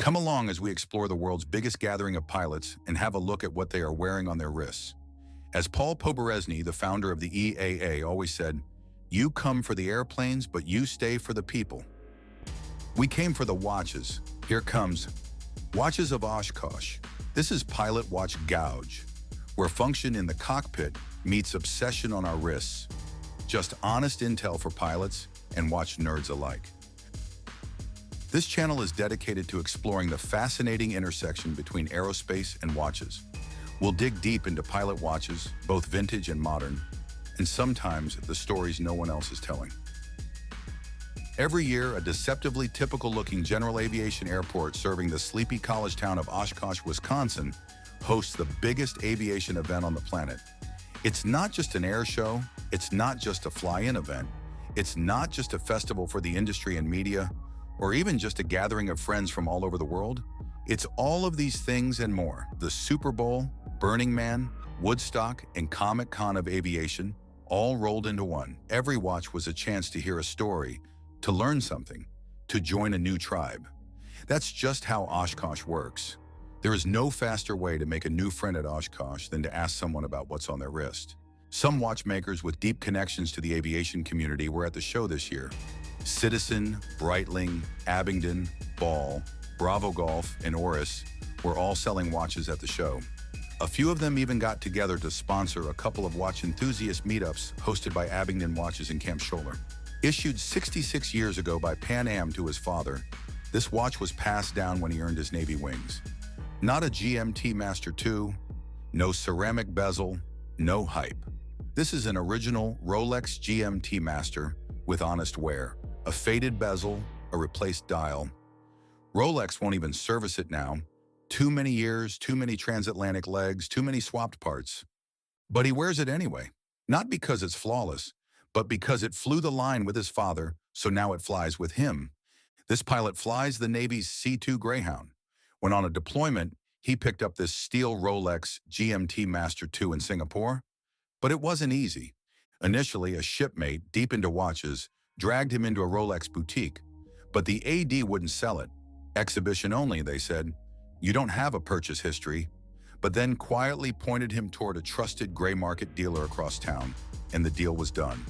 Come along as we explore the world's biggest gathering of pilots and have a look at what they are wearing on their wrists. As Paul Poberezny, the founder of the EAA, always said, "You come for the airplanes, but you stay for the people." We came for the watches. Here comes Watches of Oshkosh. This is Pilot Watch Gouge, where function in the cockpit meets obsession on our wrists. Just honest intel for pilots and watch nerds alike. This channel is dedicated to exploring the fascinating intersection between aerospace and watches. We'll dig deep into pilot watches, both vintage and modern, and sometimes the stories no one else is telling. Every year, a deceptively typical-looking general aviation airport serving the sleepy college town of Oshkosh, Wisconsin, hosts the biggest aviation event on the planet. It's not just an air show, it's not just a fly-in event, it's not just a festival for the industry and media, or even just a gathering of friends from all over the world. It's all of these things and more. The Super Bowl, Burning Man, Woodstock, and Comic-Con of aviation, all rolled into one. Every watch was a chance to hear a story, to learn something, to join a new tribe. That's just how Oshkosh works. There is no faster way to make a new friend at Oshkosh than to ask someone about what's on their wrist. Some watchmakers with deep connections to the aviation community were at the show this year. Citizen, Breitling, Abingdon, Ball, Bravo Golf, and Oris were all selling watches at the show. A few of them even got together to sponsor a couple of watch enthusiast meetups hosted by Abingdon Watches in Camp Scholler. Issued 66 years ago by Pan Am to his father, this watch was passed down when he earned his Navy wings. Not a GMT Master II, no ceramic bezel, no hype. This is an original Rolex GMT Master with honest wear, a faded bezel, a replaced dial. Rolex won't even service it now. Too many years, too many transatlantic legs, too many swapped parts. But he wears it anyway, not because it's flawless, but because it flew the line with his father, so now it flies with him. This pilot flies the Navy's C-2 Greyhound. When on a deployment, he picked up this steel Rolex GMT Master II in Singapore. But it wasn't easy. Initially, a shipmate, deep into watches, dragged him into a Rolex boutique. But the AD wouldn't sell it. Exhibition only, they said. You don't have a purchase history. But then quietly pointed him toward a trusted gray market dealer across town, and the deal was done.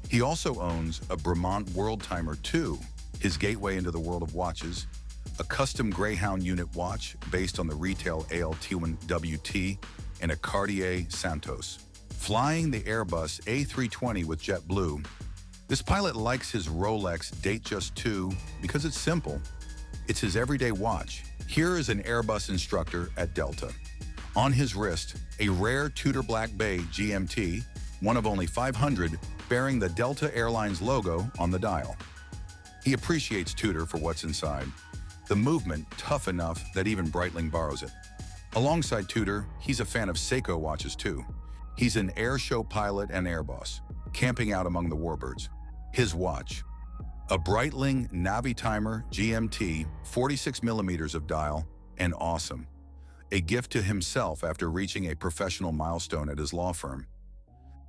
He also owns a Bremont World Timer II, his gateway into the world of watches, a custom Greyhound unit watch based on the retail ALT1WT, and a Cartier Santos. Flying the Airbus A320 with JetBlue, this pilot likes his Rolex Datejust II because it's simple. It's his everyday watch. Here is an Airbus instructor at Delta. On his wrist, a rare Tudor Black Bay GMT, one of only 500, bearing the Delta Airlines logo on the dial. He appreciates Tudor for what's inside. The movement tough enough that even Breitling borrows it. Alongside Tudor, he's a fan of Seiko watches too. He's an air show pilot and air boss, camping out among the warbirds. His watch, a Breitling Navitimer GMT, 46 millimeters of dial, and awesome. A gift to himself after reaching a professional milestone at his law firm.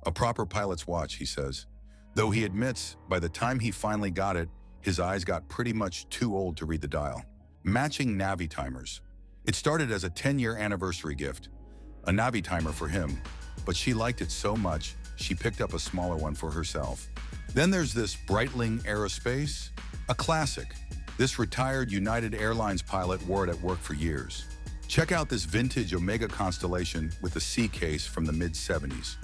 A proper pilot's watch, he says. Though he admits, by the time he finally got it, his eyes got pretty much too old to read the dial. Matching Navitimers. It started as a 10-year anniversary gift. A Navitimer for him, but she liked it so much, she picked up a smaller one for herself. Then there's this Breitling Aerospace, a classic. This retired United Airlines pilot wore it at work for years. Check out this vintage Omega Constellation with a C case from the mid-70s.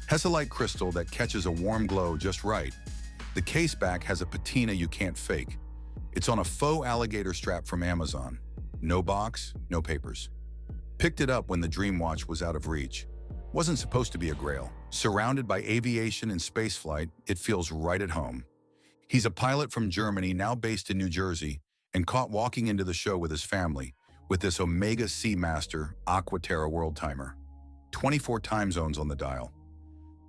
Hesselite crystal that catches a warm glow just right. The case back has a patina you can't fake. It's on a faux alligator strap from Amazon. No box, no papers. Picked it up when the dream watch was out of reach. Wasn't supposed to be a grail. Surrounded by aviation and spaceflight, it feels right at home. He's a pilot from Germany, now based in New Jersey, and caught walking into the show with his family, with this Omega Seamaster Aquaterra World Timer. 24 time zones on the dial.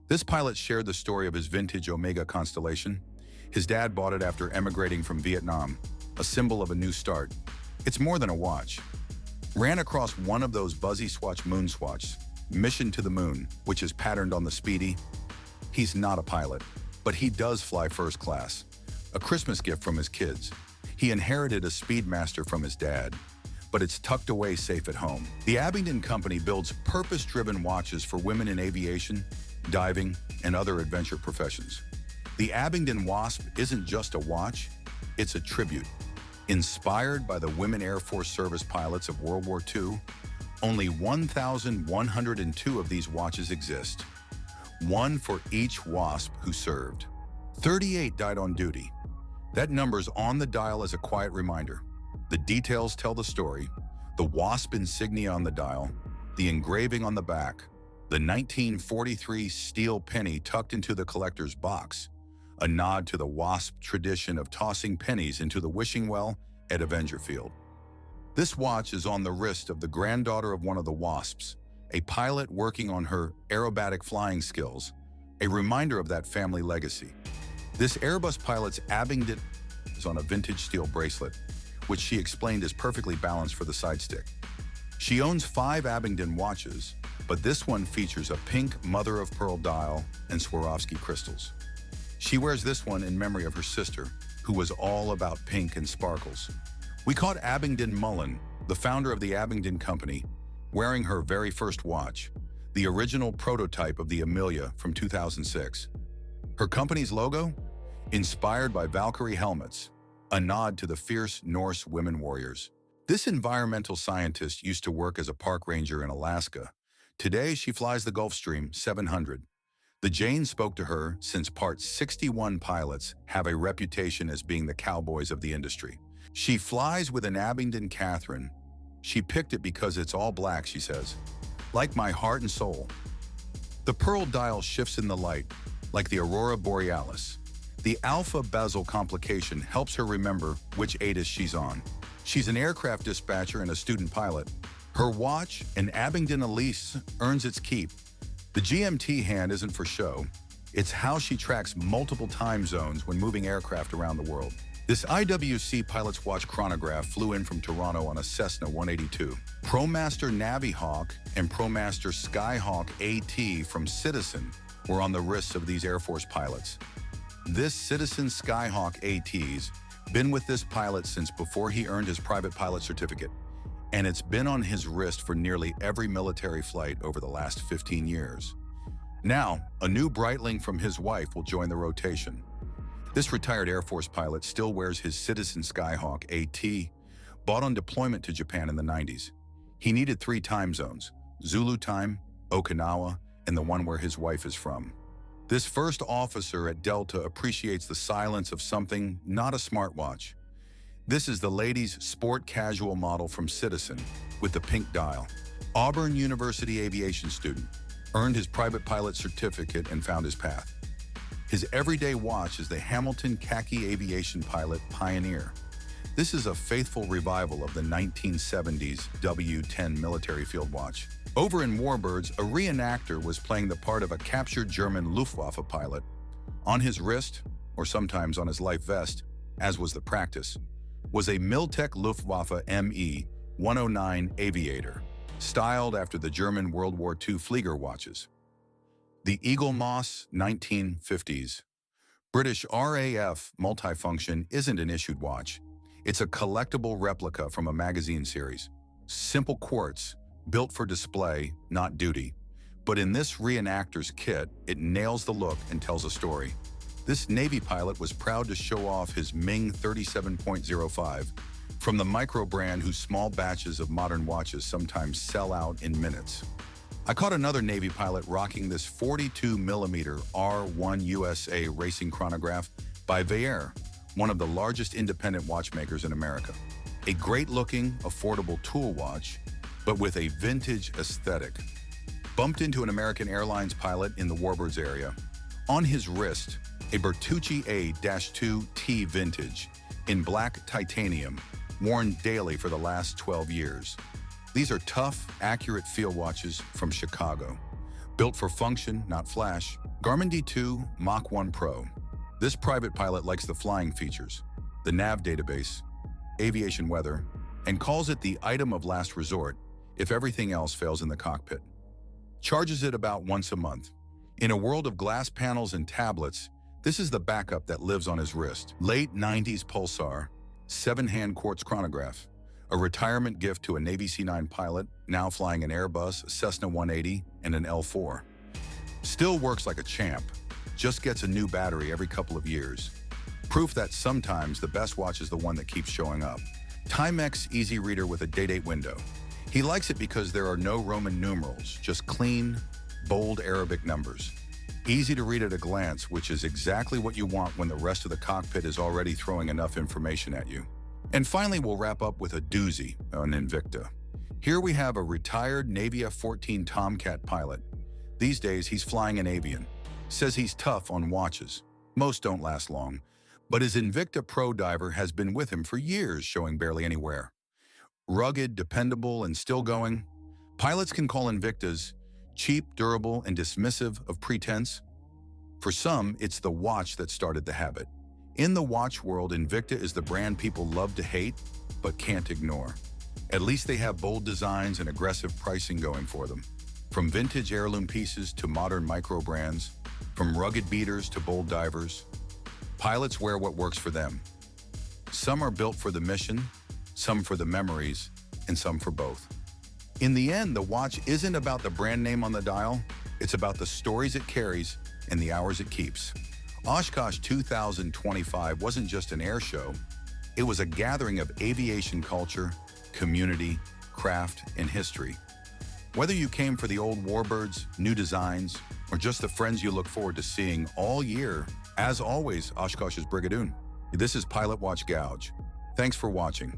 This pilot shared the story of his vintage Omega Constellation. His dad bought it after emigrating from Vietnam, a symbol of a new start. It's more than a watch. Ran across one of those buzzy Swatch moon swatches, Mission to the Moon, which is patterned on the Speedy. He's not a pilot, but he does fly first class. A Christmas gift from his kids. He inherited a Speedmaster from his dad. but it's tucked away safe at home. The Abingdon company builds purpose-driven watches for women in aviation, diving, and other adventure professions. The Abingdon Wasp isn't just a watch, it's a tribute. Inspired by the women Air Force service pilots of World War II, only 1,102 of these watches exist. One for each WASP who served. 38 died on duty. That number's on the dial as a quiet reminder. The details tell the story. The WASP insignia on the dial, the engraving on the back, the 1943 steel penny tucked into the collector's box, a nod to the WASP tradition of tossing pennies into the wishing well at Avenger Field. This watch is on the wrist of the granddaughter of one of the WASPs, a pilot working on her aerobatic flying skills, a reminder of that family legacy. This Airbus pilot's Abingdon is on a vintage steel bracelet, which she explained is perfectly balanced for the side stick. She owns 5 Abingdon watches, but this one features a pink mother-of-pearl dial and Swarovski crystals. She wears this one in memory of her sister, who was all about pink and sparkles. We caught Abingdon Mullen, the founder of the Abingdon Company, wearing her very first watch, the original prototype of the Amelia from 2006. Her company's logo? Inspired by Valkyrie helmets, a nod to the fierce Norse women warriors. This environmental scientist used to work as a park ranger in Alaska. Today, she flies the Gulfstream 700. The Jane spoke to her since Part 61 pilots have a reputation as being the cowboys of the industry. She flies with an Abingdon Catherine. She picked it because it's all black, she says. Like my heart and soul. The pearl dial shifts in the light, like the aurora borealis. The alpha bezel complication helps her remember which ATIS she's on. She's an aircraft dispatcher and a student pilot. Her watch, an Abingdon Elise, earns its keep. The GMT hand isn't for show. It's how she tracks multiple time zones when moving aircraft around the world. This IWC Pilot's Watch chronograph flew in from Toronto on a Cessna 182. ProMaster Navihawk and ProMaster Skyhawk AT from Citizen were on the wrists of these Air Force pilots. This Citizen Skyhawk AT's been with this pilot since before he earned his private pilot certificate, and it's been on his wrist for nearly every military flight over the last 15 years. Now, a new Breitling from his wife will join the rotation. This retired Air Force pilot still wears his Citizen Skyhawk AT, bought on deployment to Japan in the 90s. He needed 3 time zones, Zulu time, Okinawa, and the one where his wife is from. This first officer at Delta appreciates the silence of something not a smartwatch. This is the ladies' sport casual model from Citizen with the pink dial. Auburn University aviation student, earned his private pilot certificate and found his path. His everyday watch is the Hamilton Khaki Aviation Pilot Pioneer. This is a faithful revival of the 1970s W10 military field watch. Over in Warbirds, a reenactor was playing the part of a captured German Luftwaffe pilot. On his wrist, or sometimes on his life vest, as was the practice, was a Mil-Tec Luftwaffe ME-109 Aviator, styled after the German World War II Flieger watches. The Eaglemoss 1950s. British RAF multifunction isn't an issued watch. It's a collectible replica from a magazine series. Simple quartz, built for display, not duty. But in this reenactor's kit, it nails the look and tells a story. This Navy pilot was proud to show off his Ming 37.05 from the micro brand whose small batches of modern watches sometimes sell out in minutes. I caught another Navy pilot rocking this 42mm R1 USA racing chronograph by Vaer, one of the largest independent watchmakers in America. A great-looking, affordable tool watch, but with a vintage aesthetic. Bumped into an American Airlines pilot in the Warbirds area. On his wrist, a Bertucci A-2T vintage in black titanium, worn daily for the last 12 years. These are tough, accurate field watches from Chicago. Built for function, not flash. Garmin D2 Mach 1 Pro. This private pilot likes the flying features, the nav database, aviation weather, and calls it the item of last resort if everything else fails in the cockpit. Charges it about once a month. In a world of glass panels and tablets, this is the backup that lives on his wrist. Late 90s Pulsar, 7-hand quartz chronograph. a retirement gift to a Navy C9 pilot, now flying an Airbus, a Cessna 180, and an L4. Still works like a champ, just gets a new battery every couple of years. Proof that sometimes the best watch is the one that keeps showing up. Timex Easy Reader with a date window. He likes it because there are no Roman numerals, just clean, bold Arabic numbers. Easy to read at a glance, which is exactly what you want when the rest of the cockpit is already throwing enough information at you. And finally, we'll wrap up with a doozy, an Invicta. Here we have a retired Navy F-14 Tomcat pilot. These days, he's flying an avian. Says he's tough on watches. Most don't last long. But his Invicta Pro diver has been with him for years, showing barely any wear. Rugged, dependable, and still going. Pilots can call Invictas cheap, durable, and dismissive of pretense. For some, it's the watch that started the habit. In the watch world, Invicta is the brand people love to hate, but can't ignore. At least they have bold designs and aggressive pricing going for them. From vintage heirloom pieces to modern micro brands, from rugged beaters to bold divers, pilots wear what works for them. Some are built for the mission, some for the memories, and some for both. In the end, the watch isn't about the brand name on the dial, it's about the stories it carries and the hours it keeps. Oshkosh 2025 wasn't just an air show, it was a gathering of aviation culture, community, craft, and history. Whether you came for the old warbirds, new designs, or just the friends you look forward to seeing all year, as always, Oshkosh is Brigadoon. This is Pilot Watch Gouge. Thanks for watching.